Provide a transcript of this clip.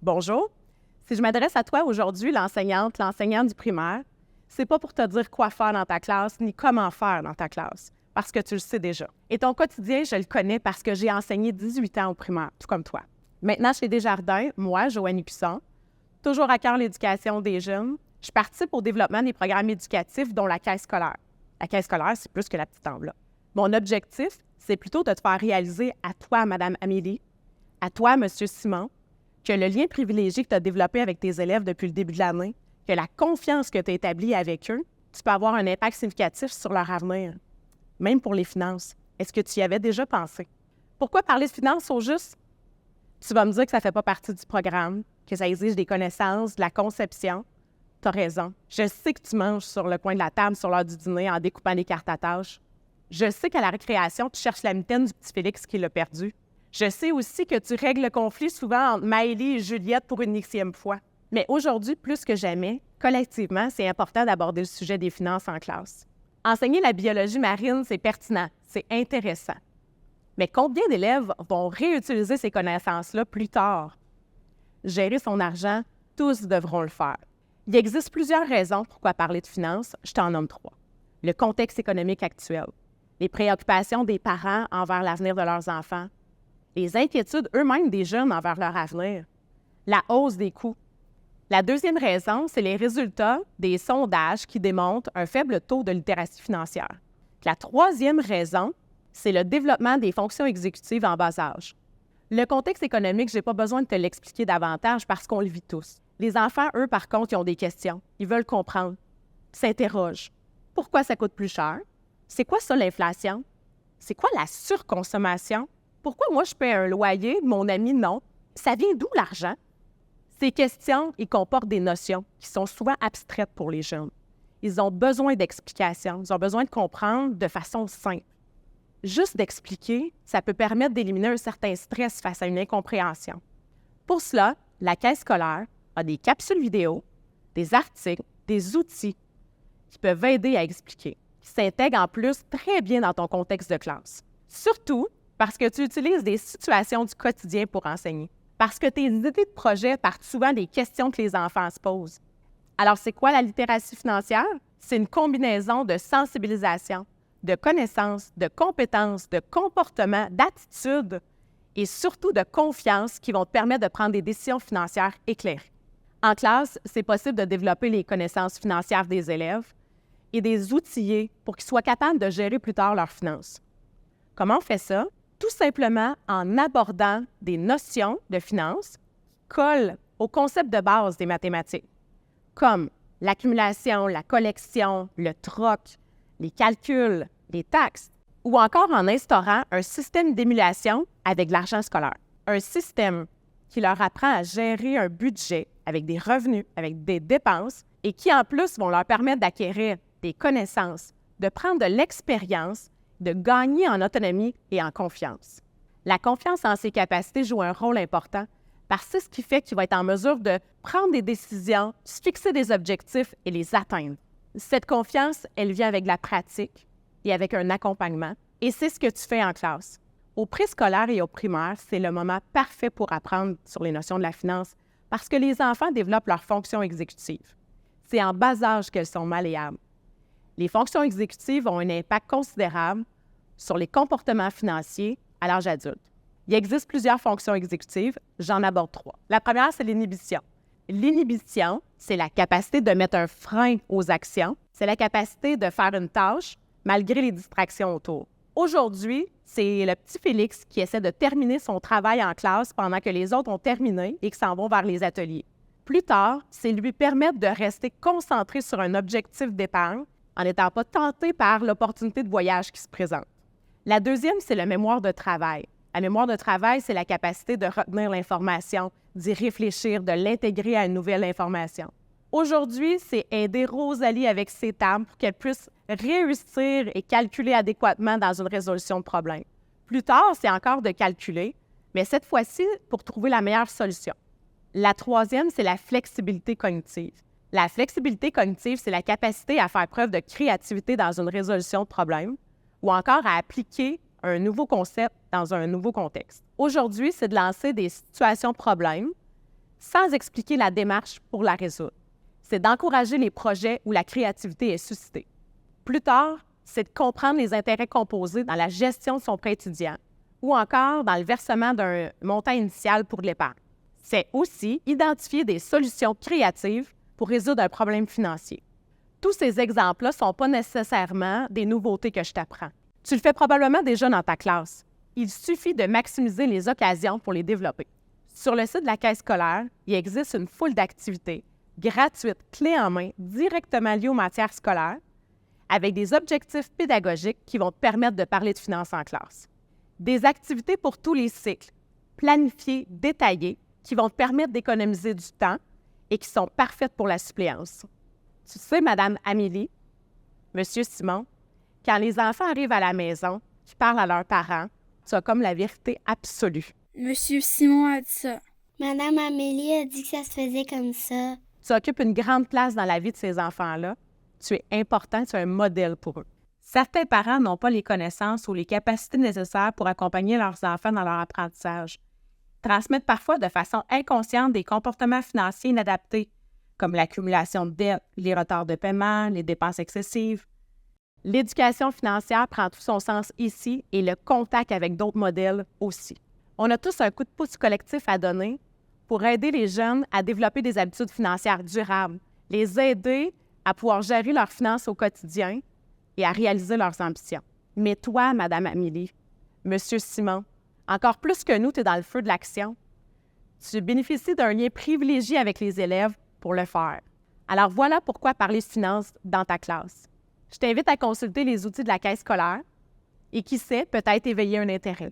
Bonjour. Si je m'adresse à toi aujourd'hui, l'enseignante du primaire, c'est pas pour te dire quoi faire dans ta classe ni comment faire dans ta classe, parce que tu le sais déjà. Et ton quotidien, je le connais parce que j'ai enseigné 18 ans au primaire, tout comme toi. Maintenant, chez Desjardins, moi, Joanie Cusson, toujours à cœur l'éducation des jeunes, je participe au développement des programmes éducatifs, dont la caisse scolaire. La caisse scolaire, c'est plus que la petite enveloppe. Mon objectif, c'est plutôt de te faire réaliser à toi, Madame Amélie, à toi, Monsieur Simon, que le lien privilégié que tu as développé avec tes élèves depuis le début de l'année, que la confiance que tu as établie avec eux, tu peux avoir un impact significatif sur leur avenir, même pour les finances. Est-ce que tu y avais déjà pensé? Pourquoi parler de finances au juste? Tu vas me dire que ça ne fait pas partie du programme, que ça exige des connaissances, de la conception. Tu as raison. Je sais que tu manges sur le coin de la table sur l'heure du dîner en découpant des cartes à tâches. Je sais qu'à la récréation, tu cherches la mitaine du petit Félix qui l'a perdu. Je sais aussi que tu règles le conflit souvent entre Maëlie et Juliette pour une xème fois. Mais aujourd'hui, plus que jamais, collectivement, c'est important d'aborder le sujet des finances en classe. Enseigner la biologie marine, c'est pertinent, c'est intéressant. Mais combien d'élèves vont réutiliser ces connaissances-là plus tard? Gérer son argent, tous devront le faire. Il existe plusieurs raisons pourquoi parler de finances, je t'en nomme 3. Le contexte économique actuel, les préoccupations des parents envers l'avenir de leurs enfants, les inquiétudes eux-mêmes des jeunes envers leur avenir, la hausse des coûts. La deuxième raison, c'est les résultats des sondages qui démontrent un faible taux de littératie financière. La troisième raison, c'est le développement des fonctions exécutives en bas âge. Le contexte économique, je n'ai pas besoin de te l'expliquer davantage parce qu'on le vit tous. Les enfants, eux, par contre, ils ont des questions. Ils veulent comprendre, s'interrogent. Pourquoi ça coûte plus cher? C'est quoi ça, l'inflation? C'est quoi la surconsommation? Pourquoi moi, je paie un loyer, mon ami, non? Ça vient d'où l'argent? Ces questions, ils comportent des notions qui sont souvent abstraites pour les jeunes. Ils ont besoin d'explications, ils ont besoin de comprendre de façon simple. Juste d'expliquer, ça peut permettre d'éliminer un certain stress face à une incompréhension. Pour cela, la caisse scolaire a des capsules vidéo, des articles, des outils qui peuvent aider à expliquer, qui s'intègrent en plus très bien dans ton contexte de classe. Surtout parce que tu utilises des situations du quotidien pour enseigner. Parce que tes idées de projet partent souvent des questions que les enfants se posent. Alors, c'est quoi la littératie financière? C'est une combinaison de sensibilisation, de connaissances, de compétences, de comportements, d'attitudes et surtout de confiance qui vont te permettre de prendre des décisions financières éclairées. En classe, c'est possible de développer les connaissances financières des élèves et des outillés pour qu'ils soient capables de gérer plus tard leurs finances. Comment on fait ça? Tout simplement en abordant des notions de finances qui collent au concept de base des mathématiques, comme l'accumulation, la collection, le troc, les calculs, les taxes, ou encore en instaurant un système d'émulation avec de l'argent scolaire. Un système qui leur apprend à gérer un budget avec des revenus, avec des dépenses, et qui en plus vont leur permettre d'acquérir des connaissances, de prendre de l'expérience, de gagner en autonomie et en confiance. La confiance en ses capacités joue un rôle important parce que c'est ce qui fait que tu vas être en mesure de prendre des décisions, se fixer des objectifs et les atteindre. Cette confiance, elle vient avec de la pratique et avec un accompagnement, et c'est ce que tu fais en classe. Au préscolaire et au primaire, c'est le moment parfait pour apprendre sur les notions de la finance parce que les enfants développent leurs fonctions exécutives. C'est en bas âge qu'elles sont malléables. Les fonctions exécutives ont un impact considérable sur les comportements financiers à l'âge adulte. Il existe plusieurs fonctions exécutives, j'en aborde 3. La première, c'est l'inhibition. L'inhibition, c'est la capacité de mettre un frein aux actions, c'est la capacité de faire une tâche malgré les distractions autour. Aujourd'hui, c'est le petit Félix qui essaie de terminer son travail en classe pendant que les autres ont terminé et qui s'en vont vers les ateliers. Plus tard, c'est lui permettre de rester concentré sur un objectif d'épargne en n'étant pas tenté par l'opportunité de voyage qui se présente. La deuxième, c'est la mémoire de travail. La mémoire de travail, c'est la capacité de retenir l'information, d'y réfléchir, de l'intégrer à une nouvelle information. Aujourd'hui, c'est aider Rosalie avec ses tables pour qu'elle puisse réussir et calculer adéquatement dans une résolution de problème. Plus tard, c'est encore de calculer, mais cette fois-ci, pour trouver la meilleure solution. La troisième, c'est la flexibilité cognitive. La flexibilité cognitive, c'est la capacité à faire preuve de créativité dans une résolution de problème ou encore à appliquer un nouveau concept dans un nouveau contexte. Aujourd'hui, c'est de lancer des situations problèmes, sans expliquer la démarche pour la résoudre. C'est d'encourager les projets où la créativité est suscitée. Plus tard, c'est de comprendre les intérêts composés dans la gestion de son prêt étudiant ou encore dans le versement d'un montant initial pour l'épargne. C'est aussi identifier des solutions créatives pour résoudre un problème financier. Tous ces exemples-là ne sont pas nécessairement des nouveautés que je t'apprends. Tu le fais probablement déjà dans ta classe. Il suffit de maximiser les occasions pour les développer. Sur le site de la Caisse scolaire, il existe une foule d'activités gratuites, clés en main, directement liées aux matières scolaires, avec des objectifs pédagogiques qui vont te permettre de parler de finances en classe. Des activités pour tous les cycles, planifiées, détaillées, qui vont te permettre d'économiser du temps et qui sont parfaites pour la suppléance. Tu sais, Madame Amélie, Monsieur Simon, quand les enfants arrivent à la maison, qui parlent à leurs parents, tu as comme la vérité absolue. Monsieur Simon a dit ça. Madame Amélie a dit que ça se faisait comme ça. Tu occupes une grande place dans la vie de ces enfants-là. Tu es important, tu es un modèle pour eux. Certains parents n'ont pas les connaissances ou les capacités nécessaires pour accompagner leurs enfants dans leur apprentissage. Ils transmettent parfois de façon inconsciente des comportements financiers inadaptés, comme l'accumulation de dettes, les retards de paiement, les dépenses excessives. L'éducation financière prend tout son sens ici et le contact avec d'autres modèles aussi. On a tous un coup de pouce collectif à donner pour aider les jeunes à développer des habitudes financières durables, les aider à pouvoir gérer leurs finances au quotidien et à réaliser leurs ambitions. Mais toi, Madame Amélie, Monsieur Simon, encore plus que nous, tu es dans le feu de l'action. Tu bénéficies d'un lien privilégié avec les élèves pour le faire. Alors voilà pourquoi parler finances dans ta classe. Je t'invite à consulter les outils de la Caisse scolaire et qui sait, peut-être éveiller un intérêt.